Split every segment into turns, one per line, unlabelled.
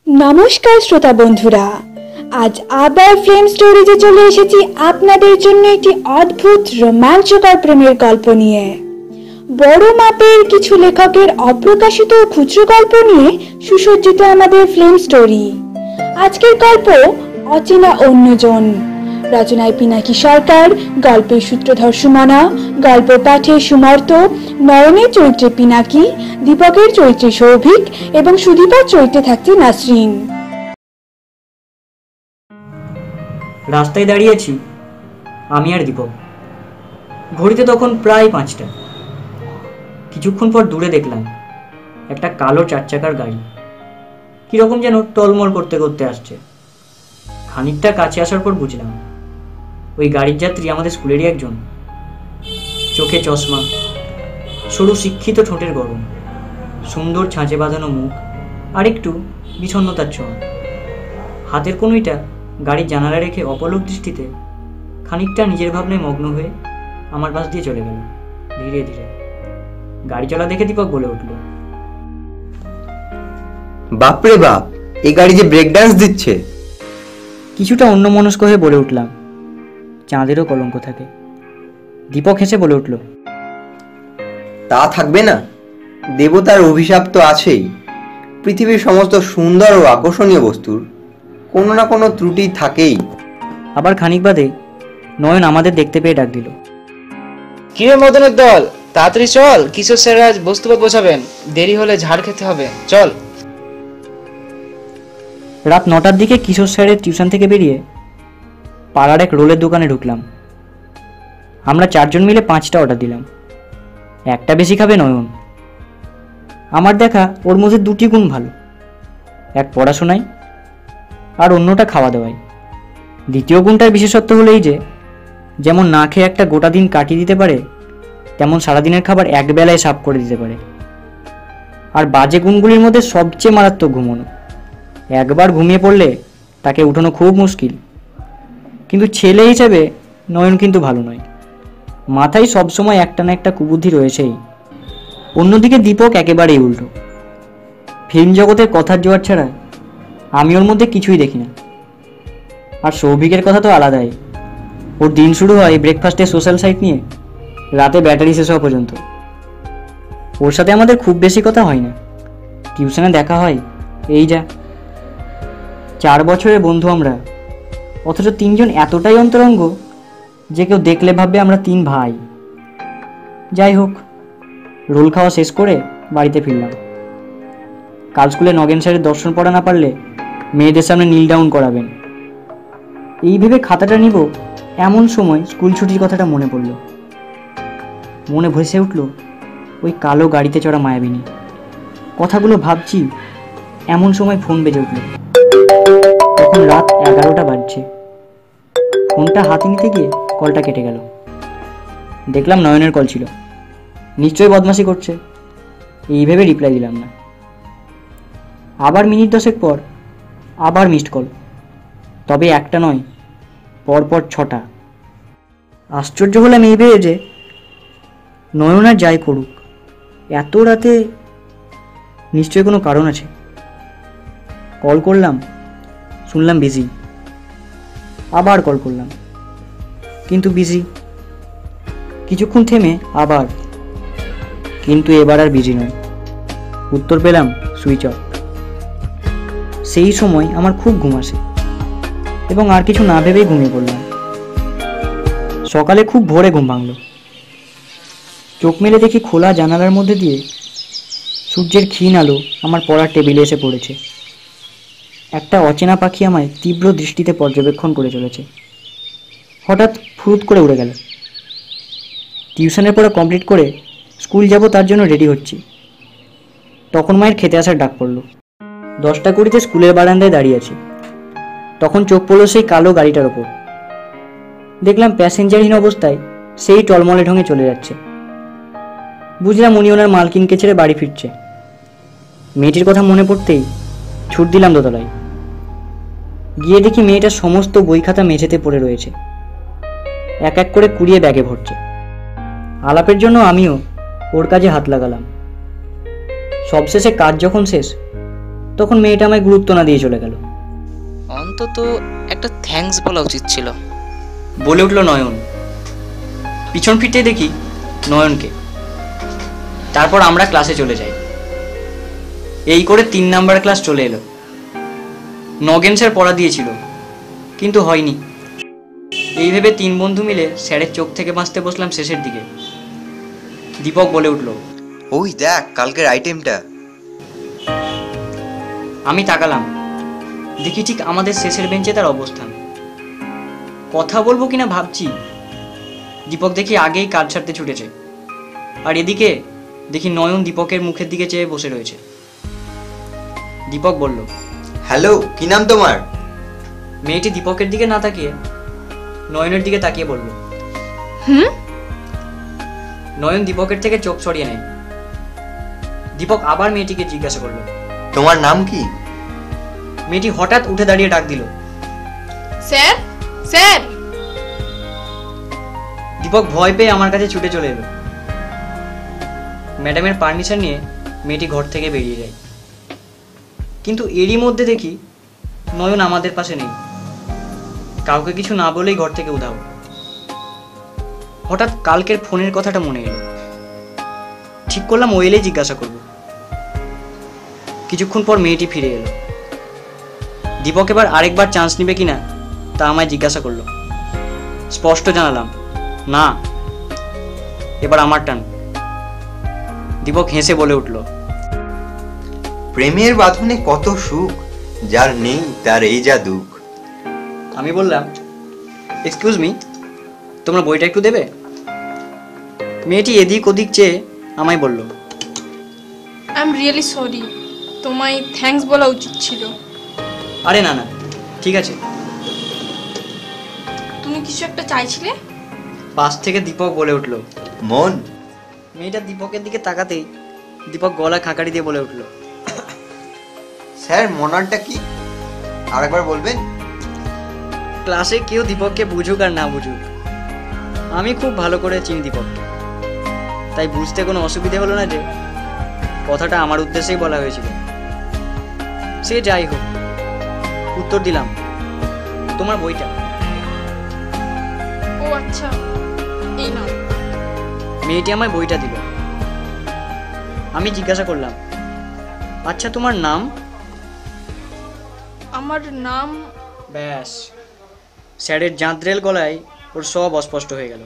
নমস্কার শ্রোতা বন্ধুরা, আজ আবার ফ্লেম স্টোরিজে চলে এসেছি আপনাদের জন্য একটি অদ্ভুত রোমাঞ্চকর প্রেমের গল্প নিয়ে। বড় মাপের কিছু লেখকের অপ্রকাশিত খুচরো গল্প নিয়ে সুসজ্জিত আমাদের ফ্লেম স্টোরি। আজকের গল্প অচেনা অন্যজন। রচনায় পিনাকি সরকার, গল্পের সূত্রধর সুমনা, গল্প পাঠে সুমর্ত, নয়নের চরিত্রে পিনাকি, দীপকের চরিত্রে সৌভিক এবং সুদীপার চরিত্রে থাকছে নাসরিন।
রাস্তায় দাঁড়িয়েছি আমি আর দীপক। ঘড়িতে তখন প্রায় 5টা। কিছুক্ষণ পর দূরে দেখলাম একটা কালো 4 চাকার গাড়ি কিরকম যেন টলমল করতে করতে আসছে। খানিকটা কাছে আসার পর বুঝলাম ওই গাড়ির যাত্রী আমাদের স্কুলেরই একজন। চোখে চশমা, সরু শিক্ষিত ঠোঁটের গরম, সুন্দর ছাঁচে বাঁধানো মুখ আর একটু বিষণ্ণতার ছোঁয়া। হাতের কনুইটা গাড়ির জানালা রেখে অপলক দৃষ্টিতে খানিকটা নিজের ভাবনায় মগ্ন হয়ে আমার পাশ দিয়ে চলে গেল ধীরে ধীরে। গাড়ি চলা দেখে দীপক বলে উঠল,
বাপরে বাপ, এই গাড়ি যে ব্রেক ডান্স দিচ্ছে।
কিছুটা অন্যমনস্ক হয়ে বলে উঠলাম, চাঁদেরও কলঙ্ক থাকে। দীপক হেসে বলে উঠল,
তা থাকবে না, দেবতার অভিশাপ তো আছেই। পৃথিবীর সমস্ত সুন্দর ও আকর্ষণীয় বস্তুর কোনো না কোনো ত্রুটি থাকেই।
আবার খানিক বাদে নয়ন আমাদের দেখতে পেয়ে ডাক দিল,
কিরে মদনের দল, তাড়াতাড়ি চল, কিশোর স্যার আজ বস্তুবাদ বোঝাবেন, দেরি হলে ঝাড় খেতে হবে, চল।
রাত 9টার দিকে কিশোর স্যারের টিউশন থেকে বেরিয়ে পাড়ার এক রোলের দোকানে ঢুকলাম। আমরা 4 জন মিলে 5টা অর্ডার দিলাম। একটা বেশি খাবে নয়ন। আমার দেখা ওর মধ্যে 2টি গুণ ভালো, এক পড়াশোনায় আর অন্যটা খাওয়া দাওয়ায়। দ্বিতীয় গুণটার বিশেষত্ব হলো এই যে, যেমন না খেয়ে একটা গোটা দিন কাটিয়ে দিতে পারে, তেমন সারাদিনের খাবার এক বেলায় সাফ করে দিতে পারে। আর বাজে গুণগুলির মধ্যে সবচেয়ে মারাত্মক ঘুমানো। একবার ঘুমিয়ে পড়লে তাকে উঠানো খুব মুশকিল। কিন্তু ছেলে হিসেবে নয়ন কিন্তু ভালো নয়, মাথায় সবসময় একটা না একটা কুবুদ্ধি রয়েছেই। অন্যদিকে দীপক একেবারেই উল্টো। ফিল্ম জগতের কথার জোয়ার ছাড়া আমি ওর মধ্যে কিছুই দেখি না। আর সৌভিকের কথা তো আলাদাই। ওর দিন শুরু হয় ব্রেকফাস্টে সোশ্যাল সাইট নিয়ে, রাতে ব্যাটারি শেষ হওয়া পর্যন্ত। ওর সাথে আমাদের খুব বেশি কথা হয় না, টিউশনে দেখা হয়, এই যা। 4 বছরের বন্ধু আমরা, অথচ 3 জন এতটাই অন্তরঙ্গ যে কেউ দেখলে ভাববে আমরা 3 ভাই। যাই হোক, রোল খাওয়া শেষ করে বাড়িতে ফিরলাম। কাল স্কুলে নগেন স্যারের দর্শন পড়া না পারলে মেয়েদের সামনে নীল ডাউন করাবেন, এই ভেবে খাতাটা নিব এমন সময় স্কুল ছুটির কথাটা মনে পড়ল। মনে ভেসে উঠল ওই কালো গাড়িতে চড়া মায়াবিনী। কথাগুলো ভাবছি এমন সময় ফোন বেজে উঠল। তখন রাত 11টা বাজছে। ফোনটা হাতে নিতে গিয়ে কলটা কেটে গেল। দেখলাম নয়নের কল ছিল, নিশ্চয়ই বদমাশি করছে, এই ভেবে রিপ্লাই দিলাম না। আবার মিনিট 10 পর আবার মিসড কল, তবে একটা নয়, পরপর 6টা। আশ্চর্য হলাম এই ভেবে যে নয়ন আর যাই করুক, এত রাতে নিশ্চয়ই কোনো কারণ আছে। কল করলাম, শুনলাম বিজি। আবার কল করলাম, কিন্তু বিজি। কিছুক্ষণ থেমে আবার, কিন্তু এবার আর বিজি নয়। উত্তর পেলাম সুইচ অফ। সেই সময় আমার খুব ঘুম আসে এবং আর কিছু না ভেবেই ঘুমিয়ে পড়লাম। সকালে খুব ভোরে ঘুম ভাঙল। চোখ মেলে দেখি খোলা জানালার মধ্যে দিয়ে সূর্যের ক্ষীণ আলো আমার পড়ার টেবিলে এসে পড়েছে। একটা অচেনা পাখি আমায় তীব্র দৃষ্টিতে পর্যবেক্ষণ করে চলেছে। হঠাৎ ফুরুত করে উড়ে গেল। টিউশনের পড়া কমপ্লিট করে স্কুল যাব, তার জন্য রেডি হচ্ছি। তখন মায়ের খেতে আসার ডাক পড়ল। 10টা 20-তে স্কুলের বারান্দায় দাঁড়িয়ে আছি। তখন চোখ পড়ল সেই কালো গাড়িটার ওপর। দেখলাম প্যাসেঞ্জারহীন অবস্থায় সেই টলমলে ঢঙে চলে যাচ্ছে। বুঝলাম উনি ওনার মালকিনকে ছেড়ে বাড়ি ফিরছে। মেয়েটির কথা মনে পড়তেই ছুট দিলাম দোতলায়। গিয়ে দেখি মেয়েটার সমস্ত বই খাতা মেঝেতে পড়ে রয়েছে, এক এক করে কুড়িয়ে ব্যাগে ভরছে। আলাপের জন্য আমিও ওর কাজে হাত লাগালাম। সবশেষে কাজ যখন শেষ, তখন মেয়েটা আমায় গুরুত্ব না দিয়ে চলে গেল।
অন্তত একটা থ্যাঙ্কস বলা উচিত ছিল।
বলে উঠল নয়ন। পিছন ফিরতে দেখি নয়নকে। তারপর আমরা ক্লাসে চলে যাই। এই করে 3 নাম্বার ক্লাস চলে এলো। নগেন স্যার পড়া দিয়েছিল, কিন্তু হয়নি। এই ভেবে 3 বন্ধু মিলে স্যারের চোখ থেকে বাঁচতে বসলাম শেষের দিকে। দীপক বলে উঠল,
ওই দেখ কালকের আইটেমটা।
আমি তাকালাম, দেখি ঠিক আমাদের শেষের বেঞ্চে তার অবস্থান। কথা বলবো কিনা ভাবছি, দীপক দেখি আগেই কাজ ছাড়তে ছুটেছে। আর এদিকে দেখি নয়ন দীপকের মুখের দিকে চেয়ে বসে রয়েছে। দীপক বলল,
হ্যালো, কি নাম তোমার?
মেয়েটি দীপকের দিকে না তাকিয়ে নয়নের দিকে তাকিয়ে বলল। নয়ন দীপকের থেকে চোখ সরিয়ে নেয়। দীপক আবার মেয়েটিকে জিজ্ঞাসা করলো,
তোমার নাম কি?
মেয়েটি হঠাৎ উঠে দাঁড়িয়ে ডাক দিল,
স্যার, স্যার।
দীপক ভয় পেয়ে আমার কাছে ছুটে চলে এলো। ম্যাডামের পারমিশন নিয়ে মেয়েটি ঘর থেকে বেরিয়ে যায়। কিন্তু এরই মধ্যে দেখি নয়ন আমাদের পাশে নেই। কাউকে কিছু না বলেই ঘর থেকে উধাও। হঠাৎ কালকের ফোনের কথাটা মনে এলো। ঠিক করলাম ও এলেই জিজ্ঞাসা করব। কিছুক্ষণ পর মেয়েটি ফিরে এলো। দীপক এবার আরেকবার চান্স নিবে কিনা তা আমায় জিজ্ঞাসা করলো। স্পষ্ট জানালাম, না, এবার আমার টান। দীপক হেসে বলে উঠল,
প্রেমের বাঁধনে কত সুখ, যার নেই তার এই যা দুঃখ।
আমি বললাম, এক্সকিউজ মি, তোমরা বইটা একটু দেবে? মেয়েটি এদিক ওদিক চেয়ে আমায় বলল,
আই এম রিয়েলি সরি, তোমায় থ্যাঙ্কস বলা উচিত ছিল।
আরে না না, ঠিক আছে।
তুমি কিছু একটা চাইছিলে?
পাশ থেকে দীপক বলে উঠল,
মন।
মেয়েটা দীপকের দিকে তাকাতেই দীপক গলা খাঁকারি দিয়ে বলে উঠল,
স্যার মনারটা কি আরেকবার বলবেন?
ক্লাসে কেউ দীপককে বুঝুক আর না বুঝুক, আমি খুব ভালো করে চিনি দীপককে। তাই বুঝতে কোনো অসুবিধে হলো না যে কথাটা আমার উদ্দেশ্যেই বলা হয়েছিল। সে যাই হোক, উত্তর দিলাম, তোমার বইটা।
ও আচ্ছা, এই নাও।
মেয়েটি আমায় বইটা দিল। আমি জিজ্ঞাসা করলাম, আচ্ছা তোমার নাম?
আমার নাম?
ব্যাস, স্যারের জাঁতরেল গলায় ওর সব অস্পষ্ট হয়ে গেল।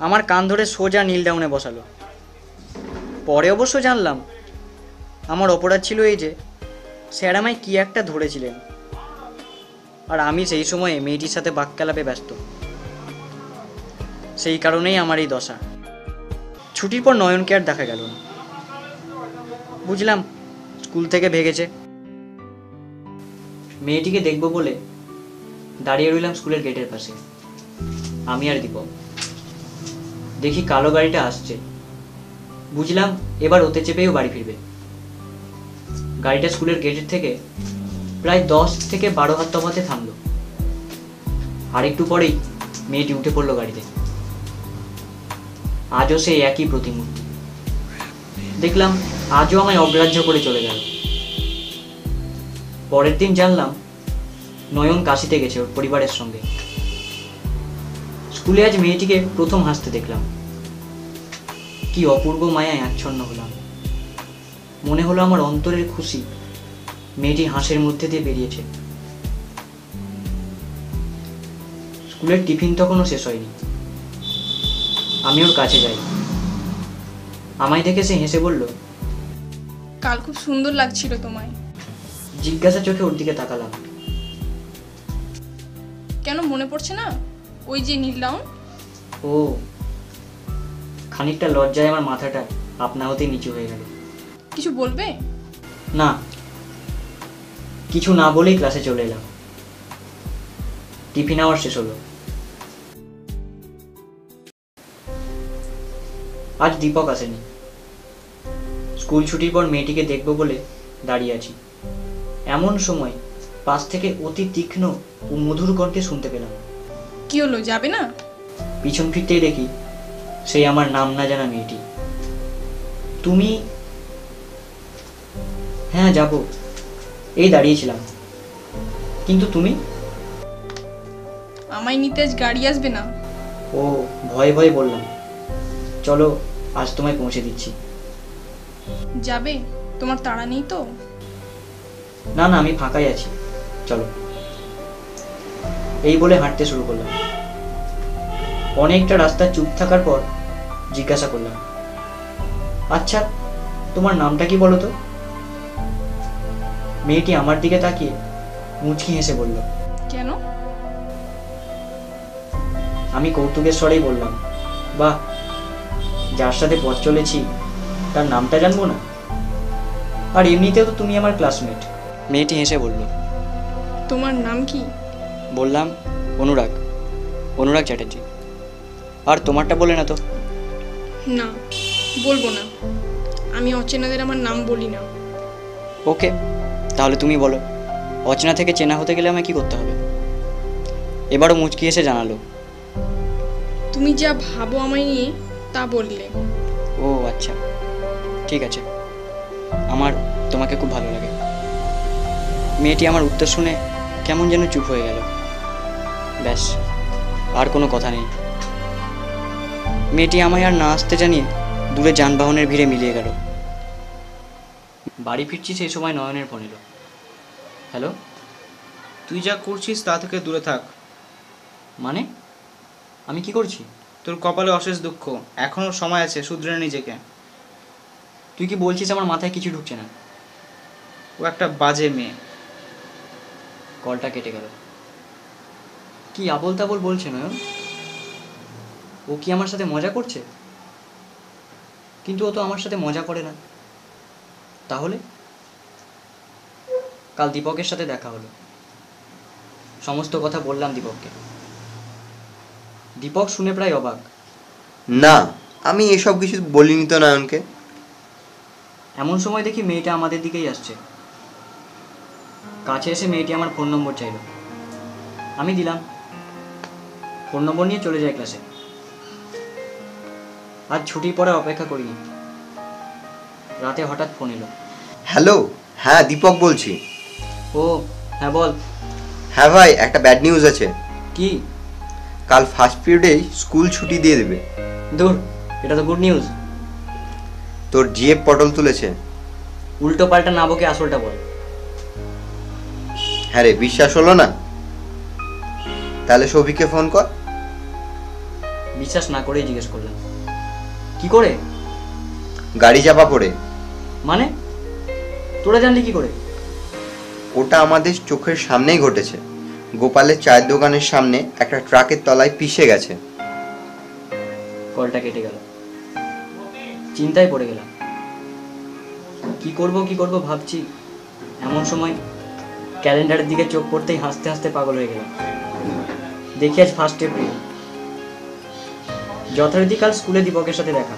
আমার কান ধরে সোজা নীল ডাউনে বসালো। পরে অবশ্য জানলাম আমার অপরাধ ছিল এই যে স্যার আমায় কি একটা ধরেছিলেন, আর আমি সেই সময়ে মেয়েটির সাথে বাক্যালাপে ব্যস্ত। সেই কারণেই আমার এই দশা। ছুটির পর নয়নকে আর দেখা গেল না। বুঝলাম স্কুল থেকে ভেগেছে। মেয়েটিকে দেখবো বলে দাঁড়িয়ে রইলাম স্কুলের গেটের পাশে, আমি আর দীপক। দেখি কালো গাড়িটা আসছে। বুঝলাম এবার ওতে চেপেও বাড়ি ফিরবে। গাড়িটা স্কুলের গেটের থেকে প্রায় 10 থেকে 12 হাত তফাতে থামলো। আর একটু পরেই মেয়েটি উঠে পড়লো গাড়িতে। আজও সেই একই প্রতিমূর্তি। দেখলাম আজও আমায় অগ্রাহ্য করে চলে গেল। পরের দিন জানলাম নয়ন কাশিতে গেছে ওর পরিবারের সঙ্গে। স্কুলে আজ মেয়েটিকে প্রথম হাসতে দেখলাম। কি অপূর্ব মায়ায় আচ্ছন্ন হলাম। মনে হলো আমার অন্তরের খুশি মেয়েটি হাসির মধ্যে দিয়ে বেরিয়েছে। স্কুলের টিফিন তখনও শেষ হয়নি। আমি ওর কাছে যাই। আমায় দেখে সে হেসে বলল,
কাল খুব সুন্দর লাগছিল তোমায়।
জিজ্ঞাসা চোখে ওর দিকে তাকালাম।
কেন মনে পড়ছে না ওই যে নীল ডাউন?
ও, খানিকটা লজ্জায় আমার মাথাটা আপনা হতেই নিচু হয়ে গেল।
কিছু বলবে?
না, কিছু না বলেই ক্লাসে চলে এলাম। টিফিন আওয়ার শেষ হলো। আজ দীপক আসেনি। স্কুল ছুটির পর মেয়েটিকে দেখবো বলে দাঁড়িয়ে আছি। এমন সময় পাশ থেকে অতি তীক্ষ্ণ ও মধুর কণ্ঠে শুনতে পেলাম,
কি হলো, যাবে না?
পিছন ফিরতেই দেখি সেই আমার নাম না জানা মেয়েটি। তুমি? হ্যাঁ যাব, এই দাঁড়িয়েছিলাম। কিন্তু তুমি?
আমায় নিতে আজ গাড়ি আসবে না?
ও, ভয়ে ভয়ে বললাম। চলো, আজ তোমায় পৌঁছে দিচ্ছি।
যাবে? তোমার তাড়া নেই তো?
না না, আমি ফাঁকাই আছি, চলো। এই বলে হাঁটতে শুরু করলাম। অনেকটা রাস্তা চুপ থাকার পর জিজ্ঞাসা করলাম, আচ্ছা তোমার নামটা কি বলো তো? মেয়েটি আমার দিকে তাকিয়ে মুচকি হেসে বলল।
কেন?
আমি কৌতুকের স্বরেই বললাম, বাহ, যার সাথে পথ চলেছি তার নামটা জানবো না? আর এমনিতেও তো তুমি আমার ক্লাসমেট। মেয়েটি হেসে বলল,
তোমার নাম কি?
বললাম, অনুরাগ, অনুরাগ চ্যাটার্জি। আর তোমারটা বলে না তো?
না, বলবো না। আমি অচেনাদের আমার নাম বলি না।
ওকে, তাহলে তুমি বলো, অচেনা থেকে চেনা হতে গেলে আমায় কি করতে হবে? এবারও মুচকি এসে জানালো,
তুমি যা ভাবো আমায় নিয়ে তা বললে।
ও আচ্ছা, ঠিক আছে, আমার তোমাকে খুব ভালো লাগে। মেয়েটি আমার উত্তর শুনে কেমন যেন চুপ হয়ে গেল। ব্যাস, আর কোনো কথা নেই। মেয়েটি আমায় আর না আসতে জানিয়ে দূরে যানবাহনের ভিড়ে মিলিয়ে গেল। বাড়ি ফিরছি সেই সময় নয়নের ফোন এলো। হ্যালো।
তুই যা করছিস তা থেকে দূরে থাক।
মানে? আমি কি করছি?
তোর কপালে অশেষ দুঃখ, এখনো সময় আছে, শুধরে নিজেকে।
তুই কি বলছিস? আমার মাথায় কিছু ঢুকছে না।
ও একটা বাজে মেয়ে।
কলটা কেটে গেল। কি আবোল তাবোল বলছে নয়ন? ও কি আমার সাথে মজা করছে? কিন্তু ও তো আমার সাথে মজা করে না। তাহলে? কাল দীপকের সাথে দেখা হলো। সমস্ত কথা বললাম দীপককে। দীপক শুনে প্রায় অবাক।
না, আমি এসব কিছু বলিনি তো নয়নকে।
এমন সময় দেখি মেয়েটা আমাদের দিকেই আসছে। কাছে এসে মেয়েটি আমার ফোন নম্বর চাইল। আমি দিলাম। ফোন নম্বর নিয়ে চলে যায় ক্লাসে। আজ ছুটির পরে অপেক্ষা করিনি। রাতে হঠাৎ ফোন এলো।
হ্যালো, হ্যাঁ দীপক বলছি।
ও হ্যাঁ, বল।
হ্যাঁ ভাই, একটা ব্যাড নিউজ আছে।
কি?
কাল ফার্স্ট পিরিয়ডেই স্কুল ছুটি দিয়ে দেবে।
দূর, এটা তো গুড নিউজ।
তোর জিএফ পটল তুলেছে।
উল্টো পাল্টা না বকে আসলটা বল।
হ্যাঁ রে, বিশ্বাস হলো না? তাহলে সৌভিককে ফোন কর।
বিশ্বাস না করেই জিজ্ঞেস করলাম, কি করে?
গাড়ি চাপা পড়ে।
মানে? তোরা জানলি কি করে?
ওটা আমাদের চোখের সামনেই ঘটেছে। গোপালের চায়ের দোকানের সামনে একটা ট্রাকের তলায় পিষে গেছে।
কলটা কেটে গেল। চিন্তায় পড়ে গেলাম। কি করব ভাবছি। এমন সময় ক্যালেন্ডারের দিকে চোখ পড়তেই হাসতে হাসতে পাগল হয়ে গেলাম। দেখি আজ 1 এপ্রিল। যথারীতি কাল স্কুলে দীপকের সাথে দেখা।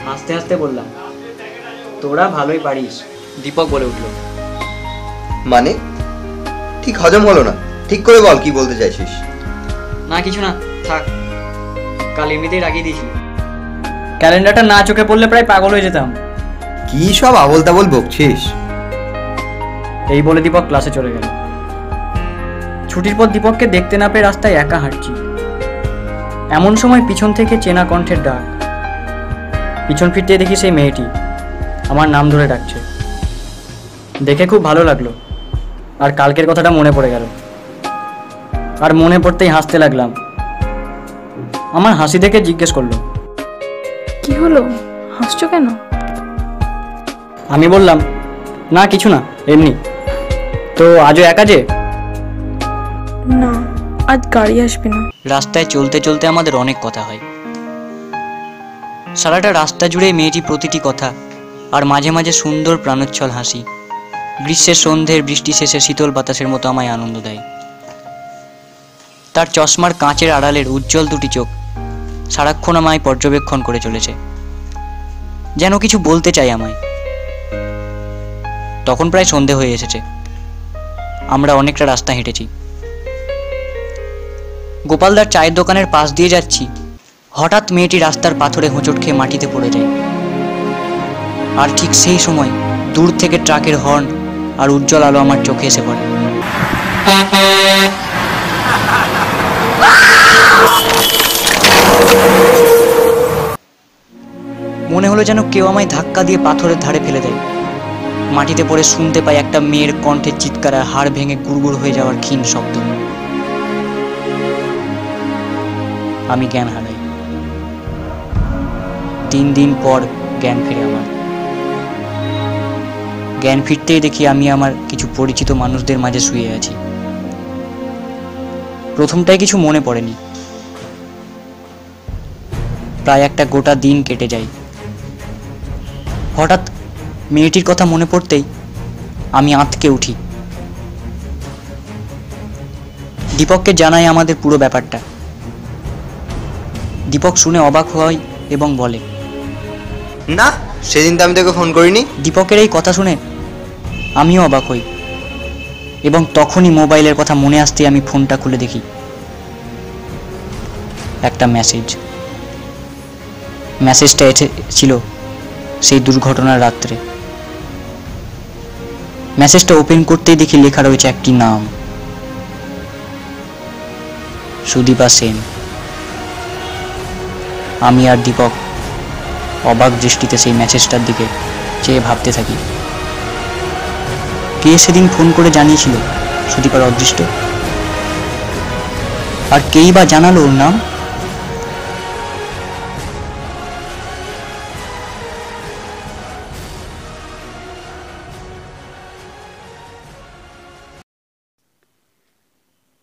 হাসতে হাসতে বললাম, তোরা ভালোই পারিস। দীপক বলে উঠল,
মানে? ঠিক হজম হলো না। ঠিক করে বল, কি বলতে চাইছিস?
না কিছু না, থাক। কাল এমনিতেই রাগিয়ে দিয়েছিল। ক্যালেন্ডারটা না চোখে পড়লে প্রায় পাগল হয়ে যেতাম।
কি সব আবোল তাবোল বকছিস?
এই বলে দীপক ক্লাসে চলে গেল। ছুটির পর দীপককে দেখতে না পেয়ে রাস্তায় একা হাঁটছি। এমন সময় পিছন থেকে চেনা কণ্ঠের ডাক। পিছন ফিরতে দেখি সেই মেয়েটি আমার নাম ধরে ডাকছে। দেখে খুব ভালো লাগলো, আর কালকের কথাটা মনে পড়ে গেল। আর মনে পড়তেই হাসতে লাগলাম। আমার হাসি দেখে জিজ্ঞেস করলো,
কি হলো, হাসছো কেন?
আমি বললাম, না কিছু না, এমনি। তো আজও একা যে?
না, আজ গাড়ি আসবে না।
রাস্তায় চলতে চলতে আমাদের অনেক কথা হয়। সারাটা রাস্তা জুড়ে মেয়েটি প্রতিটি কথা, আর মাঝে মাঝে সুন্দর প্রাণোচ্ছল হাসি গ্রীষ্মের সন্ধ্যের বৃষ্টি শেষে শীতল বাতাসের মতো আমায় আনন্দ দেয়। তার চশমার কাঁচের আড়ালের উজ্জ্বল দুটি চোখ সারাক্ষণ আমায় পর্যবেক্ষণ করে চলেছে, যেন কিছু বলতে চাই আমায়। তখন প্রায় সন্ধে হয়ে এসেছে। আমরা অনেকটা রাস্তা হেঁটেছি। গোপালদার চায়ের দোকানের পাশ দিয়ে যাচ্ছি। হঠাৎ মেয়েটি রাস্তার পাথরে হোঁচট খেয়ে মাটিতে পড়ে যায়। আর ঠিক সেই সময় দূর থেকে ট্রাকের হর্ন আর উজ্জ্বল আলো আমার চোখে এসে পড়ে। মনে হলো যেন কেউ আমায় ধাক্কা দিয়ে পাথরের ধারে ফেলে দেয়। মাটিতে পড়ে শুনতে পাই একটা মেয়ের কণ্ঠের চিৎকার আর হাড় ভেঙে গুড়গুড় হয়ে যাওয়ার ক্ষীণ শব্দ। আমি জ্ঞান হারাই। 3 দিন পর জ্ঞান ফিরে আমার। জ্ঞান ফিরতেই দেখি আমি আমার কিছু পরিচিত মানুষদের মাঝে শুয়ে আছি। প্রথমটায় কিছু মনে পড়েনি। প্রায় একটা গোটা দিন কেটে যায়। হঠাৎ মেয়েটির কথা মনে পড়তেই আমি আঁতকে উঠি। দীপককে জানাই আমাদের পুরো ব্যাপারটা। দীপক শুনে অবাক হয় এবং বলে,
না, সেদিন তো আমি তোকে ফোন করিনি।
দীপকের এই কথা শুনে আমিও অবাক হই এবং তখনই মোবাইলের কথা মনে আসতে আমি ফোনটা খুলে দেখি একটা মেসেজটা ছিল সেই দুর্ঘটনার রাত্রে। মেসেজটা ওপেন করতেই দেখি লেখা রয়েছে একটি নাম, সুদীপা সেন। আমি আর দীপক অবাক দৃষ্টিতে সেই মেসেজটার দিকে চেয়ে ভাবতে থাকি, কে সেদিন ফোন করে জানিয়েছিল সুদীপার অদৃষ্ট, আর কেই বা জানালো ওর নাম।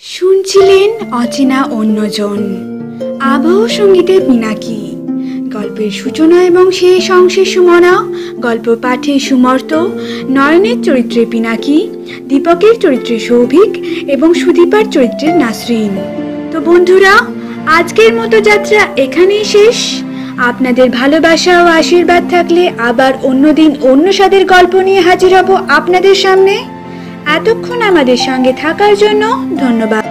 শুনছিলেন অচেনা অন্যজন, আবহ সঙ্গীতে পিনাকি। গল্পের সূচনা এবং শেষ অংশে সুমনা, গল্প পাঠে সুমর্ত, নয়নের চরিত্রে পিনাকি, দীপকের চরিত্রে সৌভিক এবং সুদীপার চরিত্রে নাসরিন। তো বন্ধুরা, আজকের মতো যাত্রা এখানেই শেষ। আপনাদের ভালোবাসা ও আশীর্বাদ থাকলে আবার অন্যদিন অন্য স্বাদের গল্প নিয়ে হাজির হব আপনাদের সামনে। এতক্ষণ আমাদের সঙ্গে থাকার জন্য ধন্যবাদ।